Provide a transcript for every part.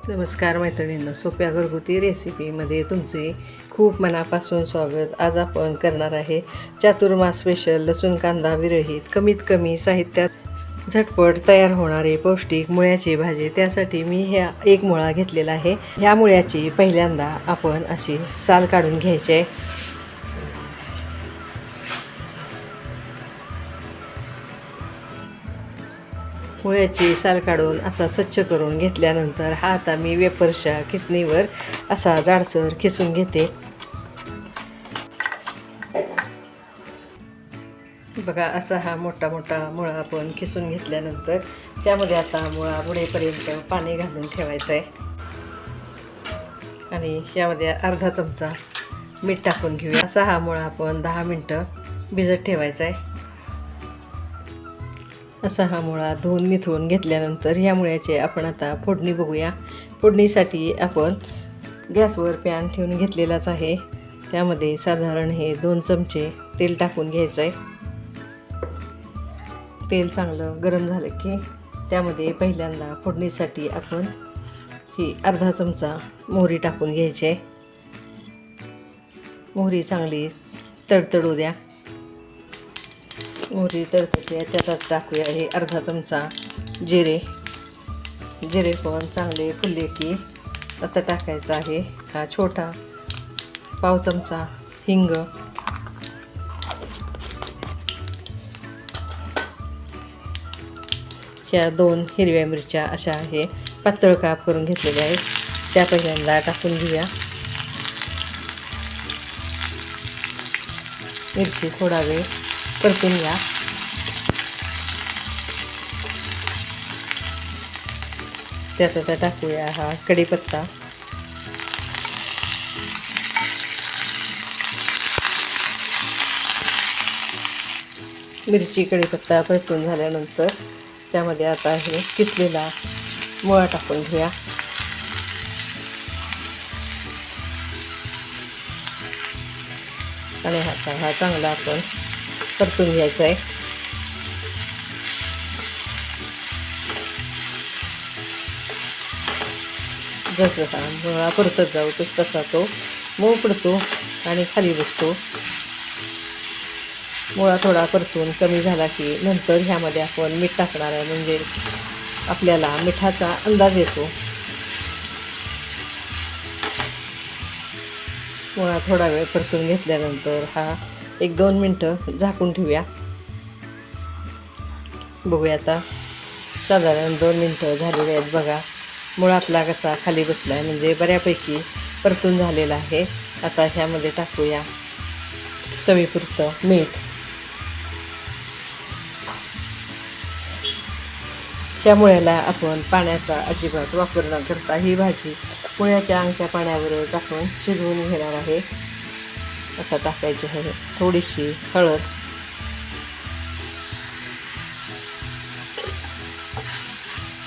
नमस्कार मैत्रिणींनो, सोप्या घरगुती रेसिपीमध्ये तुमचे खूप मनापासून स्वागत। आज आपण करणार आहे चातुर्मास स्पेशल लसूण कांदा विरहित कमीत कमी साहित्यात झटपट तयार होणारे पौष्टिक मुळ्याची भाजी। त्यासाठी मी ह्या एक मुळा घेतलेला आहे। ह्या मुळ्याची पहिल्यांदा आपण अशी साल काढून घ्यायची आहे। मुळ्याची साल काढून असा स्वच्छ करून घेतल्यानंतर हा आता मी वेफरच्या खिसणीवर असा जाडसर खिसून घेते। बघा, असा हा मोठा मोठा मुळा आपण खिसून घेतल्यानंतर त्यामध्ये आता मुळा बुडेपर्यंत पाणी घालून ठेवायचं आहे आणि यामध्ये अर्धा चमचा मीठ टाकून घेऊया। असा हा मुळा आपण 10 मिनिटं भिजत ठेवायचा आहे। असा हा मुळा धुवून निथळून घेतल्यानंतर ह्या मुळ्याचे आपण आता फोडणी बघूया। फोडणीसाठी आपण गॅसवर पॅन ठेवून घेतलेलाच आहे। त्यामध्ये साधारण हे 2 चमचे तेल टाकून घ्यायचं आहे। तेल चांगलं गरम झालं की त्यामध्ये पहिल्यांदा फोडणीसाठी आपण ही अर्धा चमचा मोहरी टाकून घ्यायची आहे। मोहरी चांगली तडतडू द्या। मोहरी तडतडते त्यात टाकूया हे अर्धा चमचा जिरे पण चांगले फुलले की आता टाकायचा आहे हा छोटा पाव चमचा हिंग, ह्या 2 हिरव्या मिरच्या अशा आहे पातळ काप करून घेतलेल्या आहेत, त्या पहिल्यांदा टाकून घेऊया। मिरची थोडा वेळ परतून घ्या। त्यात आता टाकूया हा कढीपत्ता, मिरची कढीपत्ता परतून झाल्यानंतर त्यामध्ये आता हे किसलेला मुळा टाकून घेऊया। आणि हा चांगला आपण परतून घ्यायचा आहे। जसं हा मुळा परतत जाऊ तसा तो मऊ पडतो आणि खाली बसतो। मुळा थोडा परतून कमी झाला की नंतर ह्यामध्ये आपण मीठ टाकणार आहे, म्हणजे आपल्याला मिठाचा अंदाज येतो। मुळा थोडा वेळ परतून घेतल्यानंतर हा 1-2 मिनटं झाकून ठेवूया। बघूया आता साधारण 2 मिनटं झालेली आहेत। बघा, मुळा आपला कसा खाली बसला आहे, म्हणजे बऱ्यापैकी परतून झालेला आहे। आता ह्यामध्ये टाकूया चवीपुरतं मीठ। त्या मुळ्याला आपण पाण्याचा अजिबात वापर न करता ही भाजी मुळ्याच्या अंगच्या पाण्यावर टाकून शिजवून घेणार आहे। आता टाकायची आहे थोडीशी हळद,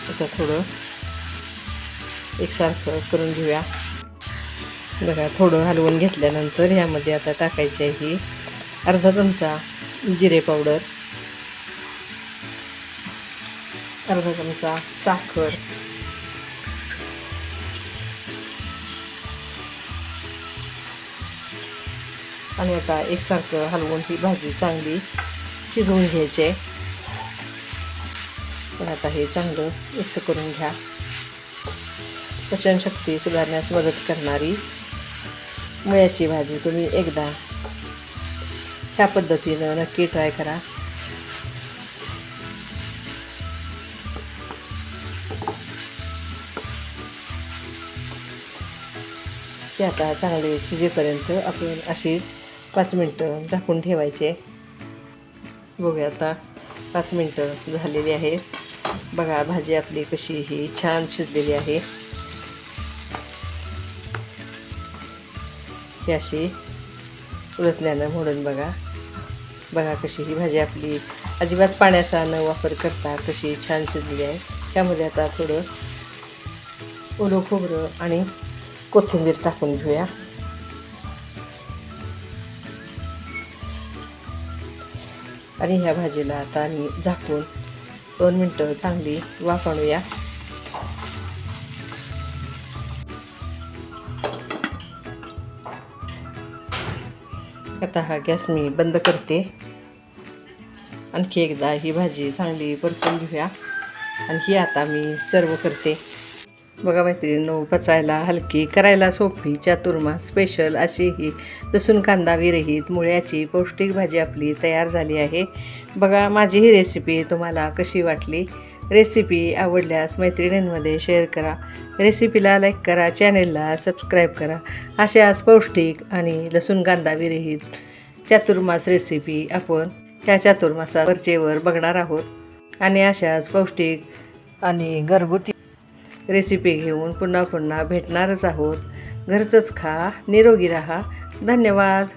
आता थोडं एकसारखं करून घेऊया। बघा, थोडं हलवून घेतल्यानंतर ह्यामध्ये आता टाकायची आहे अर्धा चमचा जिरे पावडर, अर्धा चमचा साखर, आणि आता एकसारखं हलवून ही भाजी चांगली शिजवून घ्यायची आहे। पण आता हे चांगलं मिक्स करून घ्या। पचनशक्ती सुधारण्यास मदत करणारी मुळ्याची भाजी तुम्ही एकदा ह्या पद्धतीनं नक्की ट्राय करा। ते आता चांगले शिजेपर्यंत आपण अशीच 5 मिनटं झाकून ठेवायचे। बघूया आता 5 मिनटं झालेली आहेत। बघा, भाजी आपली कशी ही छान शिजलेली आहे। ही अशी उलटल्यानं मोडून बघा कशी ही भाजी आपली अजिबात पाण्याचा न वापर करता कशी छान शिजली आहे। त्यामध्ये आता थोडं ओलं खोबरं आणि कोथिंबीर टाकून घेऊया। आणि ह्या भाजीला आता आम्ही झाकून 2 मिनटं चांगली वाफ आणूया। आता हा गॅस मी बंद करते. आणखी एकदा ही भाजी चांगली परतून घेऊया आणि ही आता मी सर्व करते. बघा मैत्रिणींनो, पचायला हलकी, करायला सोपी, चातुर्मास स्पेशल अशी ही लसूण कांदा विरहित मुळ्याची पौष्टिक भाजी आपली तयार झाली आहे. बघा माझी ही रेसिपी तुम्हाला कशी वाटली. रेसिपी आवडल्यास मैत्रिणींमध्ये शेअर करा, रेसिपीला लाईक करा, चॅनेलला सबस्क्राईब करा. अशाच पौष्टिक आणि लसूण कांदा विरहित चातुर्मास रेसिपी आपण ह्या चातुर्मासात वरचेवर बघणार आहोत आणि अशाच पौष्टिक आणि घरगुती रेसिपी घेऊन पुन्हा पुन्हा भेटणारच आहोत. घरचंच खा, निरोगी राहा. धन्यवाद.